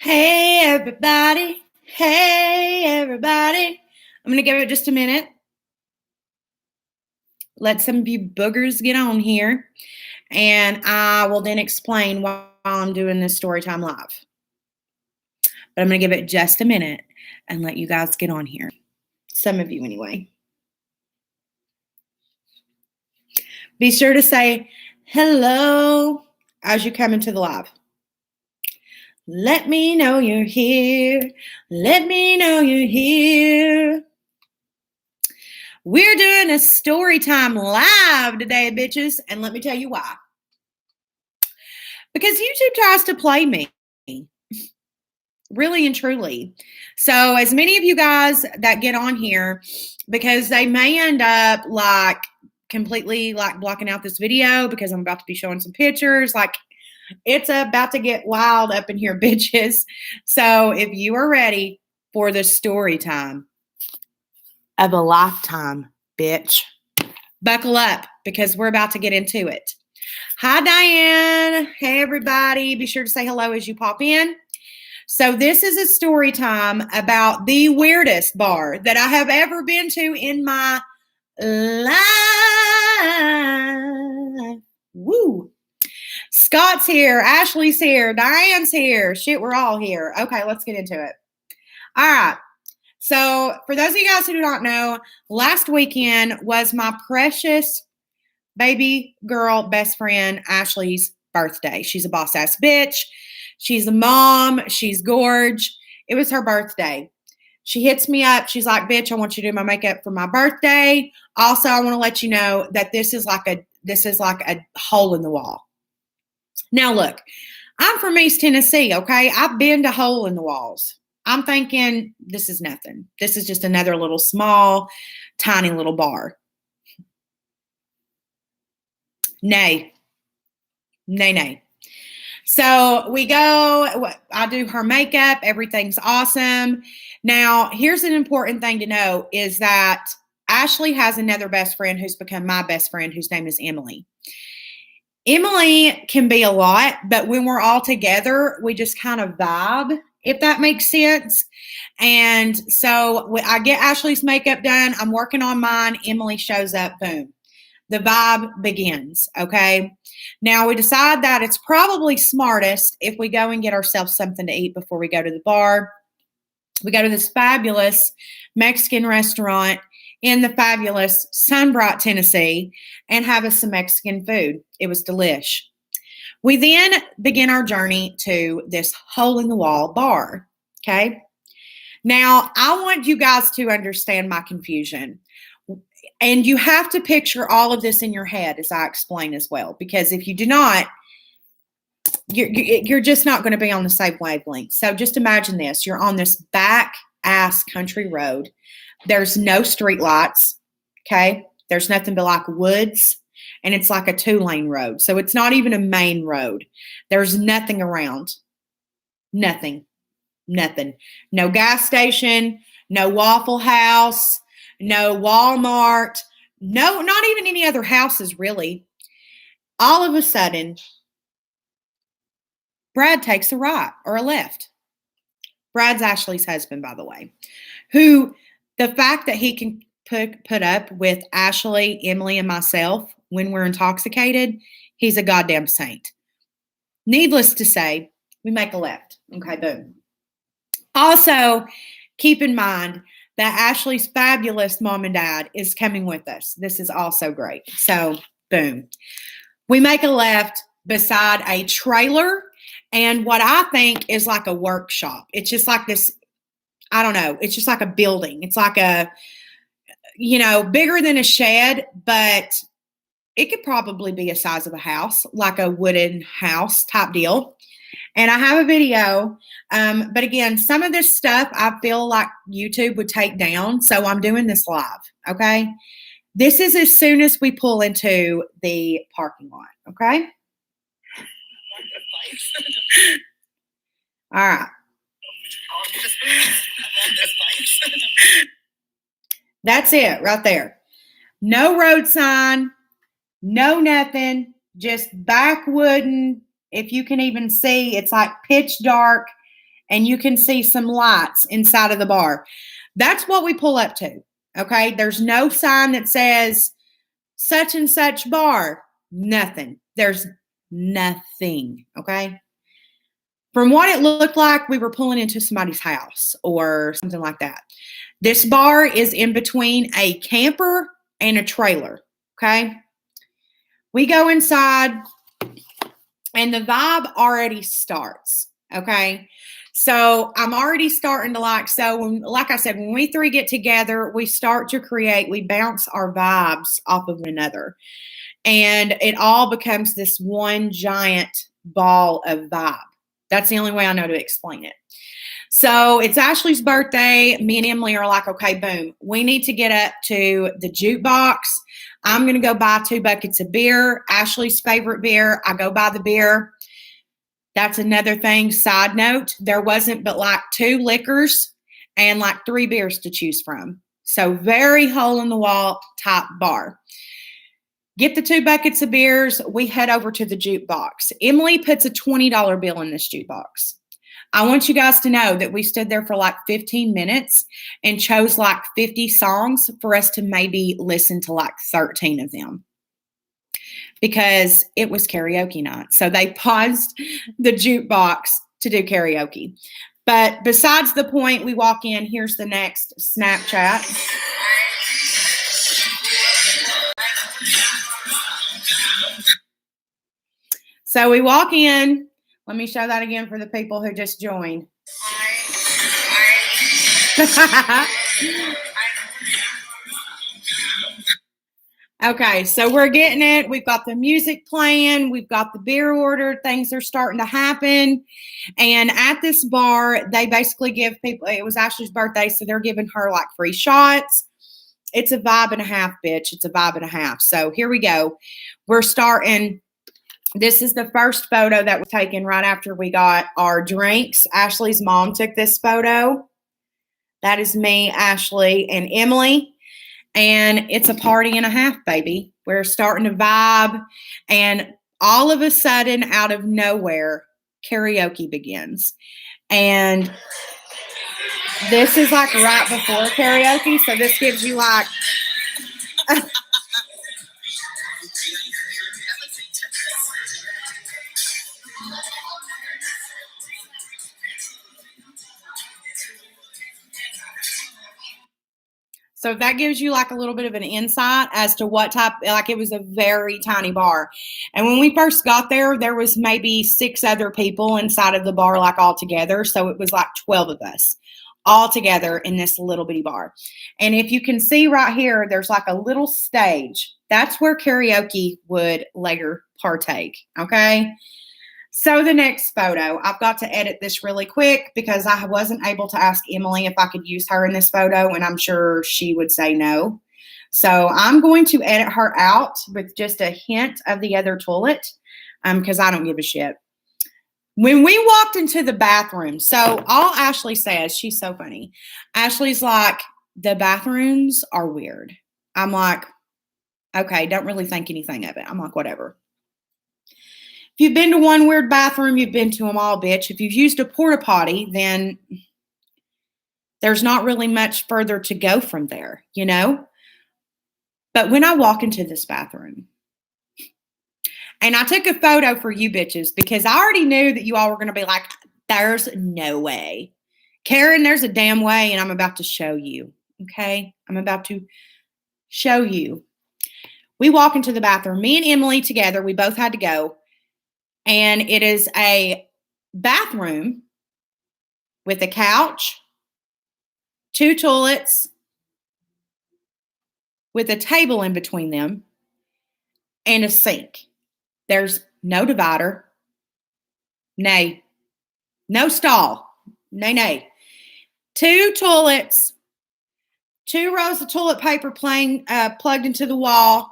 Hey, everybody. Hey, everybody. I'm going to give it just a minute. Let some of you boogers get on here, and I will then explain why I'm doing this Storytime Live. But I'm going to give it just a minute and let you guys get on here. Some of you, anyway. Be sure to say hello as you come into the live. Let me know you're here. Let me know you're here. We're doing a Storytime Live today, bitches. And let me tell you why. Because YouTube tries to play me. Really and truly. So as many of you guys that get on here, because they may end up like completely like blocking out this video because I'm about to be showing some pictures. Like it's about to get wild up in here, bitches. So if you are ready for the story time of a lifetime, bitch, buckle up because we're about to get into it. Hi, Diane. Hey, everybody. Be sure to say hello as you pop in. So this is a story time about the weirdest bar that I have ever been to in my life. Woo. Scott's here. Ashley's here. Diane's here. Shit, we're all here. Okay, let's get into it. All right. So for those of you guys who do not know, last weekend was my precious baby girl best friend Ashley's birthday. She's a boss ass bitch. She's a mom. She's gorge. It was her birthday. She hits me up. She's like, bitch, I want you to do my makeup for my birthday. Also, I want to let you know that this is like a hole in the wall. Now, look, I'm from East Tennessee, okay? I've been to hole in the walls. I'm thinking this is nothing. This is just another little small, tiny little bar. Nay. So we go, I do her makeup. Everything's awesome. Now, here's an important thing to know is that Ashley has another best friend who's become my best friend, whose name is Emily. Emily can be a lot, but when we're all together, we just kind of vibe, if that makes sense. And so I get Ashley's makeup done. I'm working on mine. Emily shows up. Boom. The vibe begins, okay? Now, we decide that it's probably smartest if we go and get ourselves something to eat before we go to the bar. We go to this fabulous Mexican restaurant in the fabulous Sunbright, Tennessee, and have us some Mexican food. It was delish. We then begin our journey to this hole-in-the-wall bar, okay? Now, I want you guys to understand my confusion. And you have to picture all of this in your head as I explain as well, because if you do not, you're just not going to be on the same wavelength. So just imagine this. You're on this back-ass country road. There's no street lights, okay? There's nothing but like woods, and it's like a 2-lane road. So it's not even a main road. There's nothing around. Nothing. No gas station, no Waffle House, no Walmart, no, not even any other houses, really. All of a sudden, Brad takes a right or a left. Brad's Ashley's husband, by the way, who the fact that he can put up with Ashley, Emily, and myself when we're intoxicated, he's a goddamn saint. Needless to say, we make a left. Okay, boom. Also, keep in mind that Ashley's fabulous mom and dad is coming with us. This is also great. So, boom. We make a left beside a trailer and what I think is like a workshop. It's just like this, I don't know. It's just like a building. It's like a, bigger than a shed, but it could probably be a size of a house, like a wooden house type deal. And I have a video, but again, some of this stuff I feel like YouTube would take down, so I'm doing this live, okay? This is as soon as we pull into the parking lot, okay? All right. That's it right there. No road sign, no nothing, just backwooden. If you can even see, it's like pitch dark. and you can see some lights inside of the bar. That's what we pull up to. Okay. There's no sign that says such and such bar. Nothing. There's nothing. Okay. From what it looked like, we were pulling into somebody's house or something like that. This bar is in between a camper and a trailer. Okay. We go inside and the vibe already starts. Okay. So I'm already starting to like I said, when we three get together, we start to create, we bounce our vibes off of one another. And it all becomes this one giant ball of vibe. That's the only way I know to explain it. So it's Ashley's birthday. Me and Emily are like, okay, boom. We need to get up to the jukebox. I'm going to go buy 2 buckets of beer. Ashley's favorite beer. I go buy the beer. That's another thing. Side note, there wasn't but like 2 liquors and like 3 beers to choose from. So very hole in the wall type bar. Get the 2 buckets of beers. We head over to the jukebox. Emily puts a $20 bill in this jukebox. I want you guys to know that we stood there for like 15 minutes and chose like 50 songs for us to maybe listen to like 13 of them because it was karaoke night. So they paused the jukebox to do karaoke. But besides the point, we walk in. Here's the next Snapchat. So we walk in. Let me show that again for the people who just joined. Okay, so we're getting it. We've got the music playing. We've got the beer ordered. Things are starting to happen. And at this bar, they basically give people, it was Ashley's birthday, so they're giving her like free shots. It's a vibe and a half, bitch. It's a vibe and a half. So here we go. We're starting. This is the first photo that was taken right after we got our drinks. Ashley's mom took this photo. That is me, Ashley, and Emily. And it's a party and a half, baby. We're starting to vibe. And all of a sudden, out of nowhere, karaoke begins. And this is like right before karaoke. So this gives you like... So that gives you like a little bit of an insight as to what type, like it was a very tiny bar. And when we first got there, there was maybe 6 other people inside of the bar, like all together. So it was like 12 of us all together in this little bitty bar. And if you can see right here, there's like a little stage. That's where karaoke would later partake. Okay. So the next photo, I've got to edit this really quick because I wasn't able to ask Emily if I could use her in this photo, and I'm sure she would say no. So I'm going to edit her out with just a hint of the other toilet because I don't give a shit. When we walked into the bathroom, so all Ashley says, she's so funny. Ashley's like, the bathrooms are weird. I'm like, okay, don't really think anything of it. I'm like, whatever. If you've been to one weird bathroom, you've been to them all, bitch. If you've used a porta potty, then there's not really much further to go from there, you know? But when I walk into this bathroom, and I took a photo for you bitches because I already knew that you all were going to be like, there's no way. Karen, there's a damn way, and I'm about to show you, okay? I'm about to show you. We walk into the bathroom, me and Emily together. We both had to go. And it is a bathroom with a couch, 2 toilets, with a table in between them, and a sink. There's no divider. Nay. No stall. Nay. 2 toilets, 2 rows of toilet paper plugged into the wall,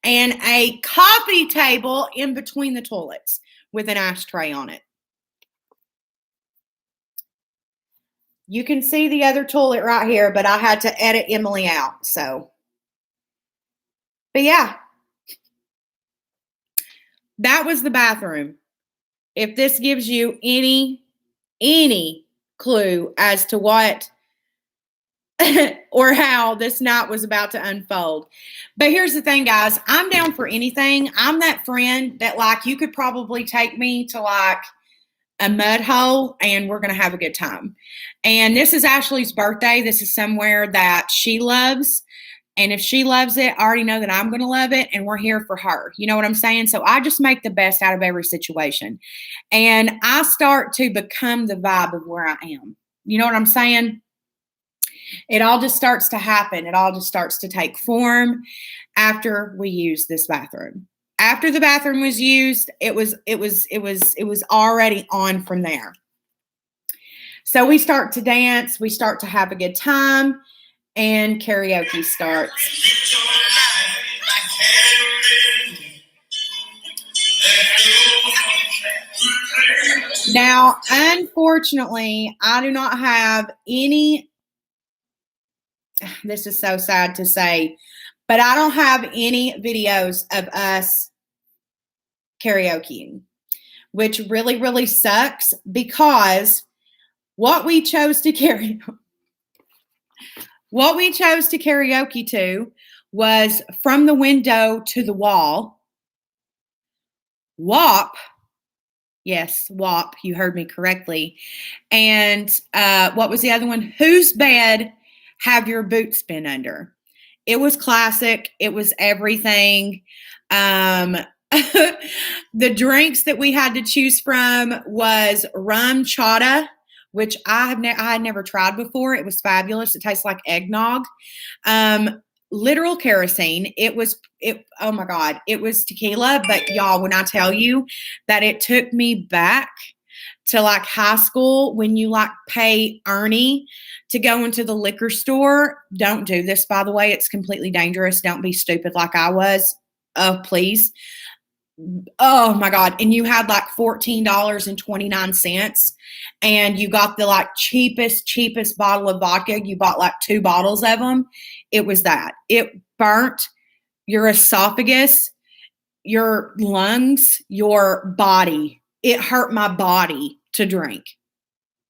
and a coffee table in between the toilets with an ashtray on it. You can see the other toilet right here, but I had to edit Emily out. So, but yeah, that was the bathroom. If this gives you any clue as to what or how this night was about to unfold. But here's the thing, guys. I'm down for anything. I'm that friend that, like, you could probably take me to, like, a mud hole and we're going to have a good time. And this is Ashley's birthday. This is somewhere that she loves. And if she loves it, I already know that I'm going to love it, and we're here for her. You know what I'm saying? So I just make the best out of every situation. And I start to become the vibe of where I am. You know what I'm saying? It all just starts to happen. It all just starts to take form after we use this bathroom. After the bathroom was used, it was already on from there. So we start to dance, we start to have a good time, and karaoke starts. Now, unfortunately, I do not have any, this is so sad to say, but I don't have any videos of us karaokeing, which really, really sucks, because what we chose to karaoke to was From the Window to the Wall. WAP. Yes, WAP. You heard me correctly. And what was the other one? Whose Bed Have Your Boots Been Under? It was classic. It was everything. The drinks that we had to choose from was rum chata, which I had never tried before. It was fabulous. It tastes like eggnog. Literal kerosene. Oh my God, it was tequila. But y'all, when I tell you that it took me back to like high school, when you like pay Ernie to go into the liquor store. Don't do this, by the way. It's completely dangerous. Don't be stupid like I was. Oh, please. Oh my God. And you had like $14.29, and you got the like cheapest bottle of vodka. You bought like 2 bottles of them. It was that. It burnt your esophagus, your lungs, your body. It hurt my body to drink.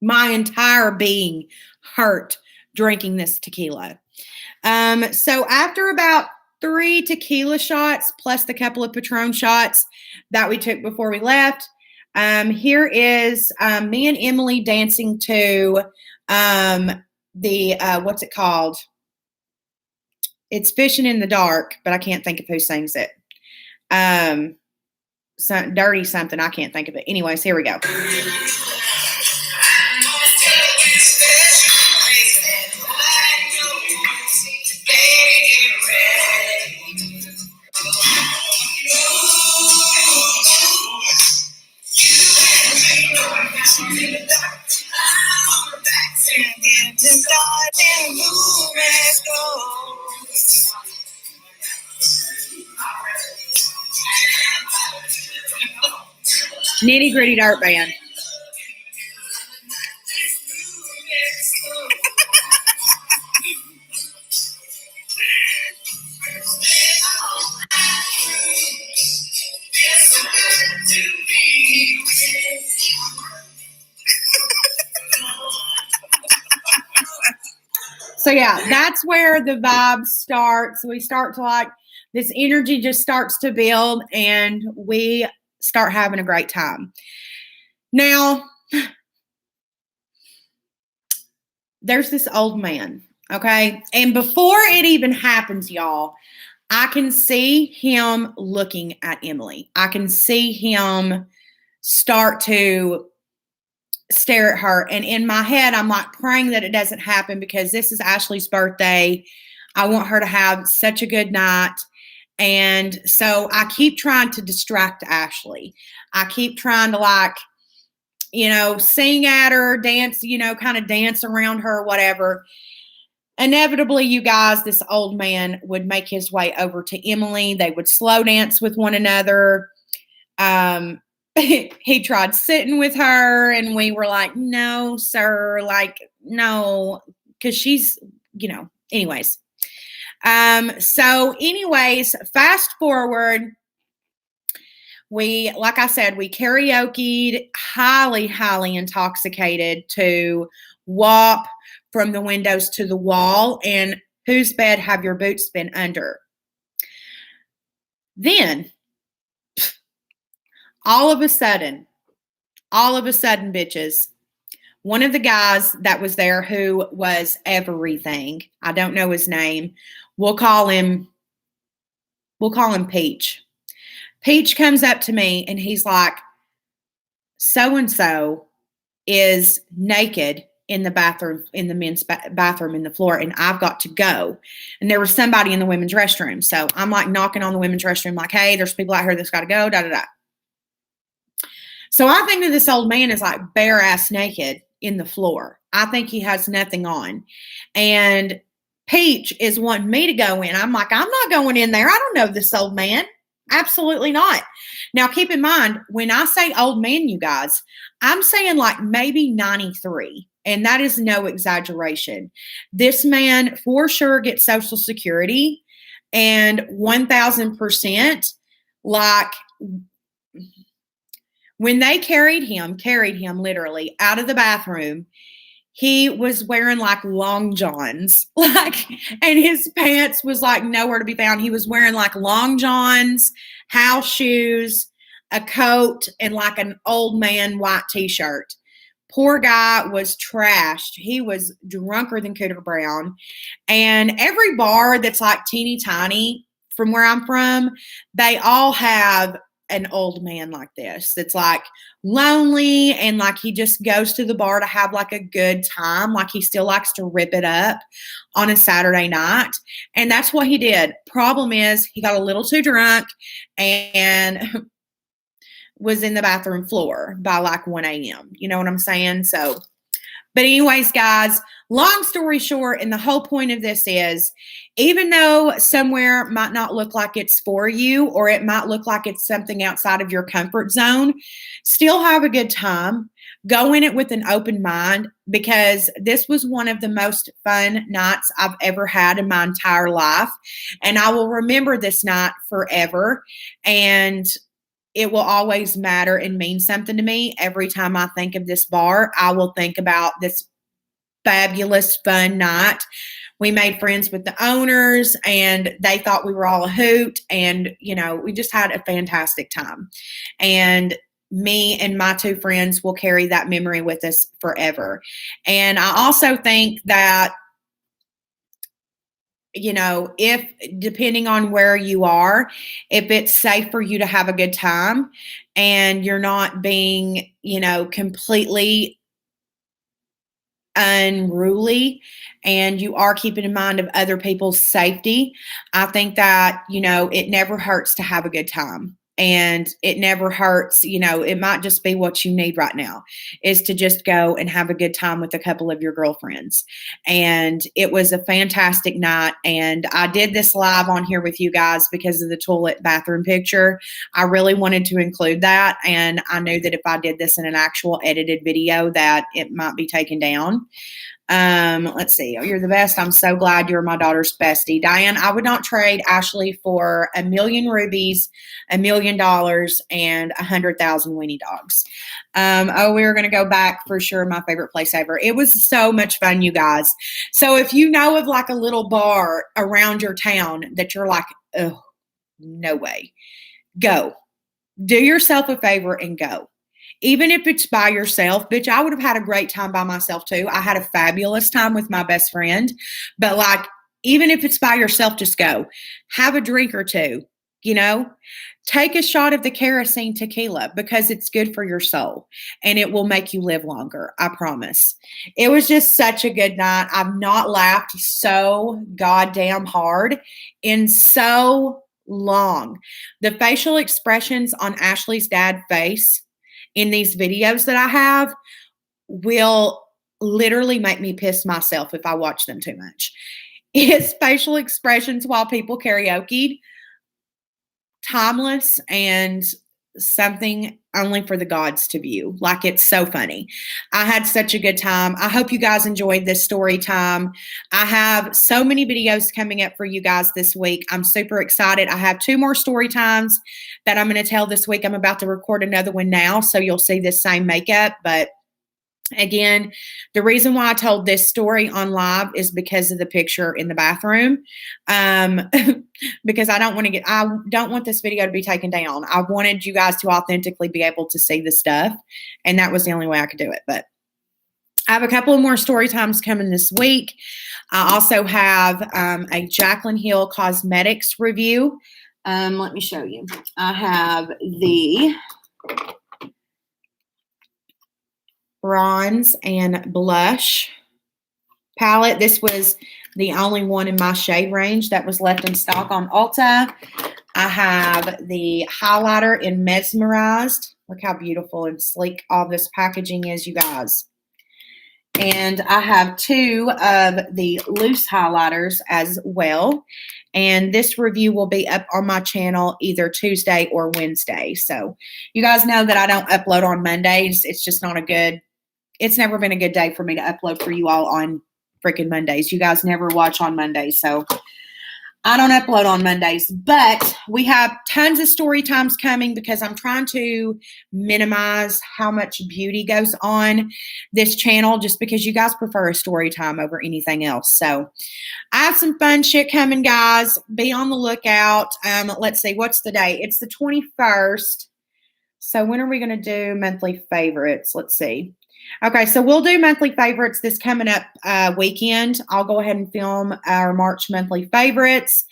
My entire being hurt drinking this tequila. So after about 3 tequila shots plus the couple of Patron shots that we took before we left, here is me and Emily dancing to the what's it called? It's Fishing in the Dark, but I can't think of who sings it. Dirty something. I can't think of it. Anyways, here we go. Nitty Gritty Dirt Band. So yeah, that's where the vibe starts. We start to like, this energy just starts to build, and we start having a great time. Now, there's this old man, okay? And before it even happens, y'all, I can see him looking at Emily. I can see him start to stare at her. And in my head, I'm like praying that it doesn't happen, because this is Ashley's birthday. I want her to have such a good night. And so I keep trying to distract Ashley. I keep trying to like, sing at her, dance, kind of dance around her, whatever. Inevitably, you guys, this old man would make his way over to Emily. They would slow dance with one another. He tried sitting with her, and we were like, no, sir, like, no, because she's, anyways. So anyways, fast forward, like I said, we karaoke'd, highly, highly intoxicated, to WAP, From the Windows to the Wall, and Whose Bed Have Your Boots Been Under? Then, all of a sudden, bitches, one of the guys that was there, who was everything, I don't know his name, we'll call him Peach. Peach comes up to me and he's like, so-and-so is naked in the bathroom, in the men's bathroom, in the floor, and I've got to go. And there was somebody in the women's restroom. So I'm like knocking on the women's restroom, like, hey, there's people out here that's got to go, da, da, da. So I think that this old man is like bare ass naked in the floor. I think he has nothing on. And Peach is wanting me to go in. I'm like, I'm not going in there. I don't know this old man. Absolutely not. Now, keep in mind, when I say old man, you guys, I'm saying like maybe 93. And that is no exaggeration. This man for sure gets Social Security, and 1,000%, like, when they carried him literally out of the bathroom, he was wearing like long johns, like, and his pants was like nowhere to be found. He was wearing like long johns, house shoes, a coat, and like an old man white t-shirt. Poor guy was trashed. He was drunker than Cooter Brown. And every bar that's like teeny tiny from where I'm from, they all have an old man like this that's like lonely, and like he just goes to the bar to have like a good time. Like he still likes to rip it up on a Saturday night. And that's what he did. Problem is, he got a little too drunk and was in the bathroom floor by like 1 a.m. You know what I'm saying? So, but anyways, guys, long story short, and the whole point of this is, even though somewhere might not look like it's for you, or it might look like it's something outside of your comfort zone, still have a good time. Go in it with an open mind, because this was one of the most fun nights I've ever had in my entire life. And I will remember this night forever. And it will always matter and mean something to me. Every time I think of this bar, I will think about this fabulous, fun night. We made friends with the owners, and they thought we were all a hoot. And, you know, we just had a fantastic time. And me and my two friends will carry that memory with us forever. And I also think that, you know, if, depending on where you are, if it's safe for you to have a good time and you're not being, you know, completely unruly, and you are keeping in mind of other people's safety, I think that, you know, it never hurts to have a good time. And it never hurts, you know, it might just be what you need right now, is to just go and have a good time with a couple of your girlfriends. And it was a fantastic night. And I did this live on here with you guys because of the toilet bathroom picture. I really wanted to include that. And I knew that if I did this in an actual edited video, that it might be taken down. Let's see. Oh, you're the best. I'm so glad you're my daughter's bestie. Diane, I would not trade Ashley for 1,000,000 rubies, $1 million, and 100,000 weenie dogs. We're going to go back for sure. My favorite place ever. It was so much fun, you guys. So if you know of like a little bar around your town that you're like, oh, no way, go. Do yourself a favor and go. Even if it's by yourself, bitch, I would have had a great time by myself too. I had a fabulous time with my best friend. But like, even if it's by yourself, just go. Have a drink or two, you know? Take a shot of the kerosene tequila, because it's good for your soul and it will make you live longer. I promise. It was just such a good night. I've not laughed so goddamn hard in so long. The facial expressions on Ashley's dad's face in these videos that I have will literally make me piss myself if I watch them too much. His facial expressions while people karaoke'd, timeless, and something only for the gods to view. Like, it's so funny. I had such a good time. I hope you guys enjoyed this story time. I have so many videos coming up for you guys this week. I'm super excited. I have 2 more story times that I'm going to tell this week. I'm about to record another one now, so you'll see this same makeup, but again, the reason why I told this story on live is because of the picture in the bathroom. Because I don't want this video to be taken down. I wanted you guys to authentically be able to see the stuff, and that was the only way I could do it. But I have a couple of more story times coming this week. I also have a Jaclyn Hill Cosmetics review. Let me show you. I have the bronze and blush palette. This was the only one in my shade range that was left in stock on Ulta. I have the highlighter in Mesmerized. Look how beautiful and sleek all this packaging is, you guys. And I have 2 of the loose highlighters as well. And this review will be up on my channel either Tuesday or Wednesday. So you guys know that I don't upload on Mondays. It's just not it's never been a good day for me to upload for you all on freaking Mondays. You guys never watch on Mondays, so I don't upload on Mondays. But we have tons of story times coming because I'm trying to minimize how much beauty goes on this channel, just because you guys prefer a story time over anything else. So I have some fun shit coming, guys. Be on the lookout. Let's see, what's the date? It's the 21st. So when are we going to do monthly favorites? Let's see. Okay, so we'll do monthly favorites this coming up weekend. I'll go ahead and film our March monthly favorites.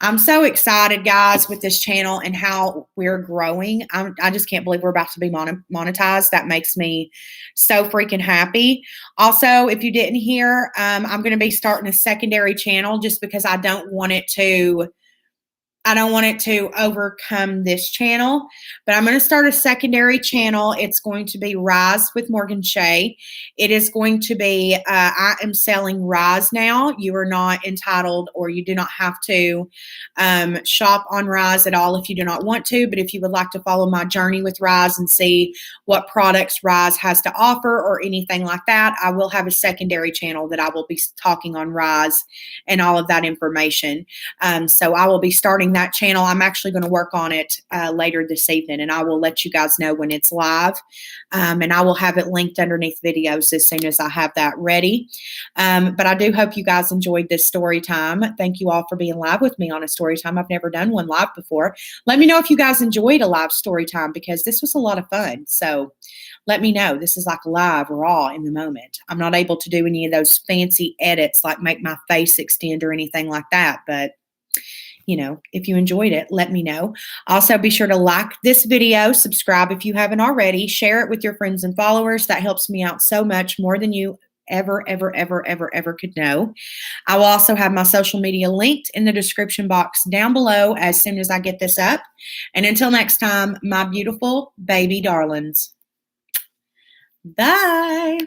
I'm so excited, guys, with this channel and how we're growing. I just can't believe we're about to be monetized. That makes me so freaking happy. Also, if you didn't hear, I'm going to be starting a secondary channel just because I don't want it to overcome this channel, but I'm going to start a secondary channel. It's going to be Rise with Morgan Shay. It is going to be, I am selling Rise now. You are not entitled, or you do not have to shop on Rise at all if you do not want to, but if you would like to follow my journey with Rise and see what products Rise has to offer or anything like that, I will have a secondary channel that I will be talking on Rise and all of that information. So I will be starting that channel. I'm actually going to work on it later this evening, and I will let you guys know when it's live. And I will have it linked underneath videos as soon as I have that ready. But I do hope you guys enjoyed this story time. Thank you all for being live with me on a story time. I've never done one live before. Let me know if you guys enjoyed a live story time, because this was a lot of fun. So let me know. This is like live, raw, in the moment. I'm not able to do any of those fancy edits like make my face extend or anything like that, but you know, if you enjoyed it, let me know. Also, be sure to like this video, subscribe if you haven't already, share it with your friends and followers. That helps me out so much, more than you ever could know. I will also have my social media linked in the description box down below as soon as I get this up. And until next time, my beautiful baby darlings. Bye.